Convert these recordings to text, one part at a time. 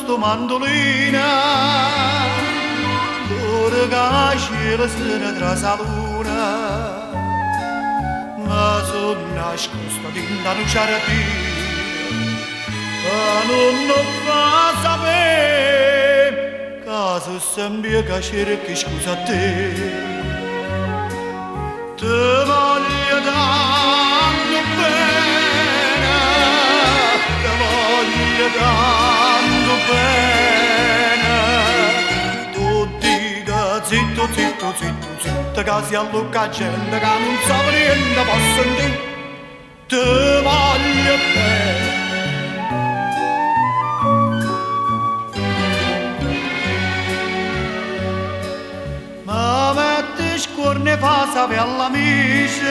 sto mandolina, l'ora che cielo sera tra la luna, ma sono nascosto dentro un giardino, ma non lo fa sapere, che se sembra che cerchi scusa a te. Te voglio tanto bene, te voglio tanto bene. Tu dica zitto, zitto, zitto, zitto, che si allucca gente che non sa niente, posso dire. Te voglio bene. Ne fa sapere all'amici,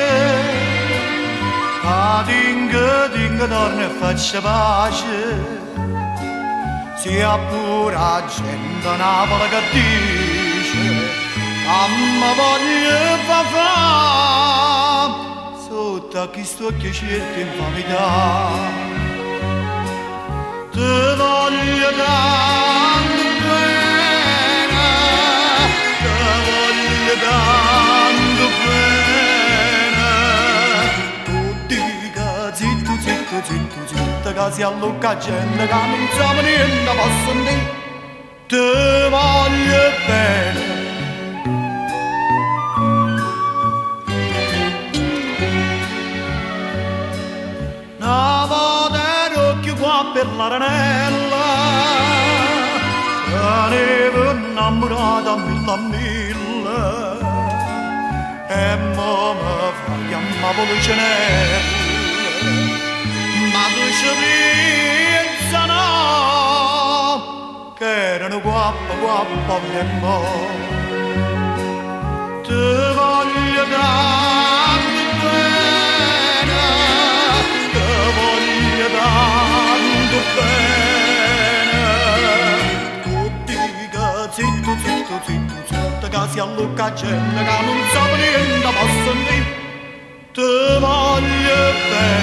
dinga torna e faccia pace, sia pure la gente Napoli che dice, mamma voglio fa, sotto a chi sto che cerca infamità, te voglio tanto bene, te voglio tanto bene, tu dica zitto, zitto, zitto, zitto, che si allucca gente che non sa niente, posso dire, te voglio bene. Una volta ero più qua per l'arenella, avevo innamorata mille a mille, e mo mi fa chiamare Policinella, ma tu ci pensa no, che erano guappa, guappa e mo. Te voglio tanto bene, te voglio tanto bene, tu dica zitto, zitto, zitto, zitto, che si allucca gente che non sa niente, posso dire, te voglio bene.